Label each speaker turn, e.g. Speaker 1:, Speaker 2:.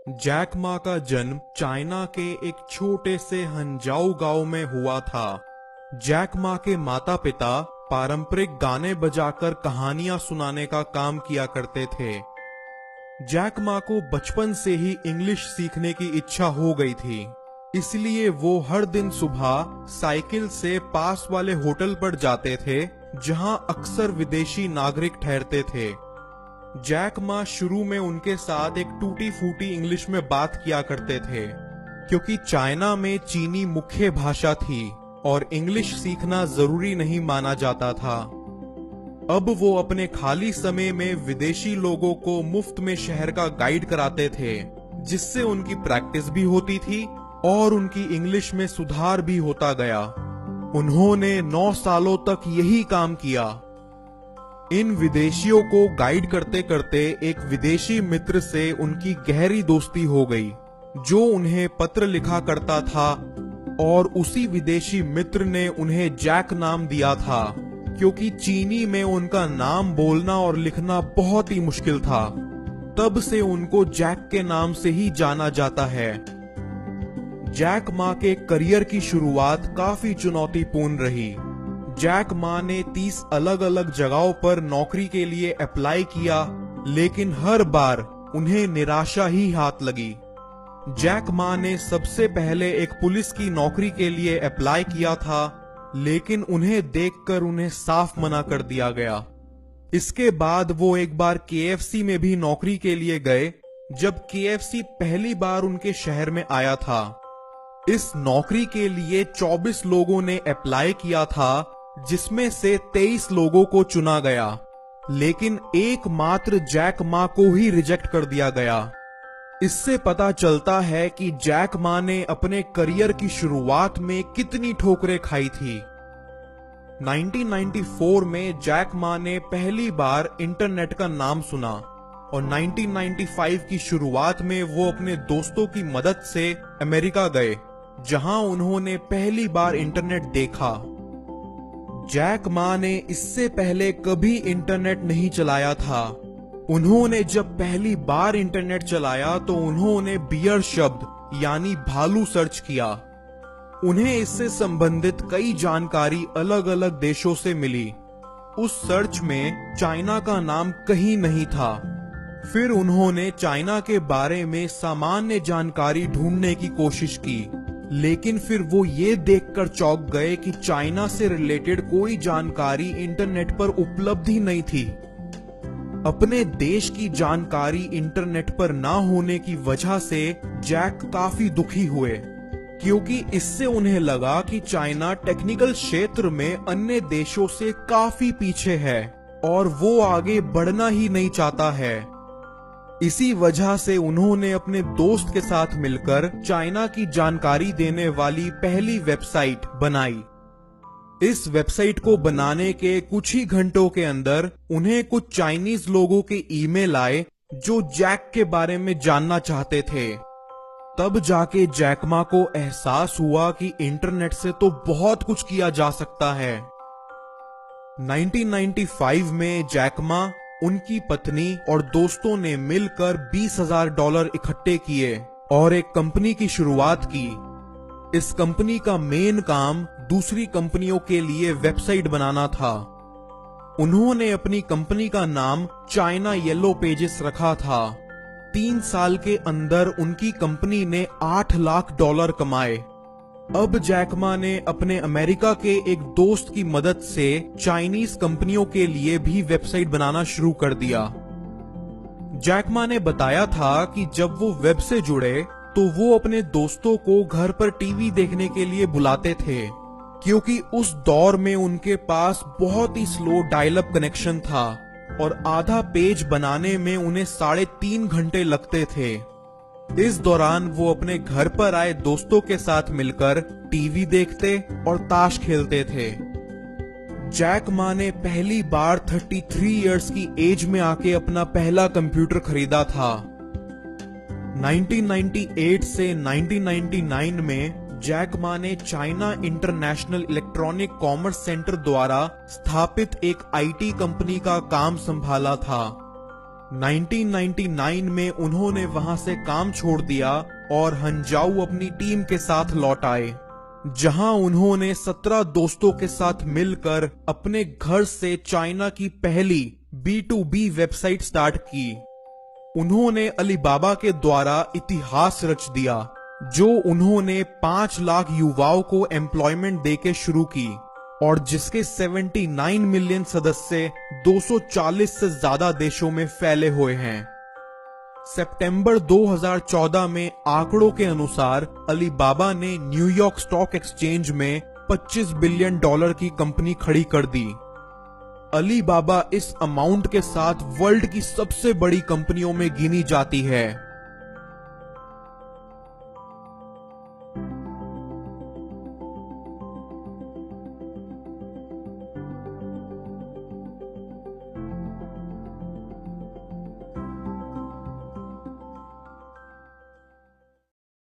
Speaker 1: Jack Ma का जन्म China के एक छोटे से हंजाओ गांव में हुआ था। जैक मा के माता पिता पारंपरिक गाने बजाकर कहानियां सुनाने का काम किया करते थे। जैक मा को बचपन से ही इंग्लिश सीखने की इच्छा हो गई थी, इसलिए वो हर दिन सुबह साइकिल से पास वाले होटल पर जाते थे जहां अक्सर विदेशी नागरिक ठहरते थे। जैक मा शुरू में उनके साथ एक टूटी फूटी इंग्लिश में बात किया करते थे, क्योंकि चाइना में चीनी मुख्य भाषा थी और इंग्लिश सीखना जरूरी नहीं माना जाता था। अब वो अपने खाली समय में विदेशी लोगों को मुफ्त में शहर का गाइड कराते थे, जिससे उनकी प्रैक्टिस भी होती थी और उनकी इंग्लिश में सुधार भी होता गया। उन्होंने 9 सालों तक यही काम किया। इन विदेशियों को गाइड करते करते एक विदेशी मित्र से उनकी गहरी दोस्ती हो गई, जो उन्हें पत्र लिखा करता था, और उसी विदेशी मित्र ने उन्हें जैक नाम दिया था, क्योंकि चीनी में उनका नाम बोलना और लिखना बहुत ही मुश्किल था। तब से उनको जैक के नाम से ही जाना जाता है। जैक मा के करियर की शुरुआत काफी चुनौतीपूर्ण रही। जैक मा ने 30 अलग अलग जगहों पर नौकरी के लिए अप्लाई किया, लेकिन हर बार उन्हें निराशा ही हाथ लगी। जैक मा ने सबसे पहले एक पुलिस की नौकरी के लिए अप्लाई किया था, लेकिन उन्हें देखकर उन्हें साफ मना कर दिया गया। इसके बाद वो एक बार केएफसी में भी नौकरी के लिए गए, जब केएफसी पहली बार उनके शहर में आया था। इस नौकरी के लिए 24 लोगों ने अप्लाई किया था, जिसमें से 23 लोगों को चुना गया, लेकिन एकमात्र जैक मा को ही रिजेक्ट कर दिया गया। इससे पता चलता है कि जैक मा ने अपने करियर की शुरुआत में कितनी ठोकरें खाई थी। 1994 में जैक मा ने पहली बार इंटरनेट का नाम सुना, और 1995 की शुरुआत में वो अपने दोस्तों की मदद से अमेरिका गए, जहां उन्होंने पहली बार इंटरनेट देखा। जैक मा ने इससे पहले कभी इंटरनेट नहीं चलाया था। उन्होंने जब पहली बार इंटरनेट चलाया तो उन्होंने बियर शब्द यानी भालू सर्च किया। उन्हें इससे संबंधित कई जानकारी अलग अलग देशों से मिली। उस सर्च में चाइना का नाम कहीं नहीं था। फिर उन्होंने चाइना के बारे में सामान्य जानकारी ढूंढने की कोशिश की, लेकिन फिर वो ये देखकर चौंक गए कि चाइना से रिलेटेड कोई जानकारी इंटरनेट पर उपलब्ध ही नहीं थी। अपने देश की जानकारी इंटरनेट पर ना होने की वजह से जैक काफी दुखी हुए, क्योंकि इससे उन्हें लगा कि चाइना टेक्निकल क्षेत्र में अन्य देशों से काफी पीछे है और वो आगे बढ़ना ही नहीं चाहता है। इसी वजह से उन्होंने अपने दोस्त के साथ मिलकर चाइना की जानकारी देने वाली पहली वेबसाइट बनाई। इस वेबसाइट को बनाने के कुछ ही घंटों के अंदर उन्हें कुछ चाइनीज लोगों के ईमेल आए, जो जैक के बारे में जानना चाहते थे। तब जाके जैक मा को एहसास हुआ कि इंटरनेट से तो बहुत कुछ किया जा सकता है। 1995 में जैक मा, उनकी पत्नी और दोस्तों ने मिलकर $20,000 इकट्ठे किए और एक कंपनी की शुरुआत की। इस कंपनी का मेन काम दूसरी कंपनियों के लिए वेबसाइट बनाना था। उन्होंने अपनी कंपनी का नाम चाइना येलो पेजेस रखा था। 3 साल के अंदर उनकी कंपनी ने $8 लाख कमाए। अब जैक मा ने अपने अमेरिका के एक दोस्त की मदद से चाइनीज कंपनियों के लिए भी वेबसाइट बनाना शुरू कर दिया। जैक मा ने बताया था कि जब वो वेब से जुड़े तो वो अपने दोस्तों को घर पर टीवी देखने के लिए बुलाते थे, क्योंकि उस दौर में उनके पास बहुत ही स्लो डायल अप कनेक्शन था और आधा पेज बनाने में उन्हें 3.5 घंटे लगते थे। इस दौरान वो अपने घर पर आए दोस्तों के साथ मिलकर टीवी देखते और ताश खेलते थे। जैक मा ने पहली बार 33 इयर्स की एज में आके अपना पहला कंप्यूटर खरीदा था। 1998 से 1999 में जैक मा ने China international electronic commerce centre द्वारा स्थापित एक आईटी कंपनी का काम संभाला था। 1999 में उन्होंने वहां से काम छोड़ दिया और हंजाऊ अपनी टीम के साथ लौट आए, जहां उन्होंने 17 दोस्तों के साथ मिलकर अपने घर से चाइना की पहली B2B वेबसाइट स्टार्ट की। उन्होंने अलीबाबा के द्वारा इतिहास रच दिया, जो उन्होंने 5 लाख युवाओं को एम्प्लॉयमेंट देके शुरू की और जिसके 79 मिलियन सदस्य 240 से ज्यादा देशों में फैले हुए हैं। सितंबर 2014 में आंकड़ों के अनुसार अलीबाबा ने न्यूयॉर्क स्टॉक एक्सचेंज में $25 बिलियन की कंपनी खड़ी कर दी। अलीबाबा इस अमाउंट के साथ वर्ल्ड की सबसे बड़ी कंपनियों में गिनी जाती है।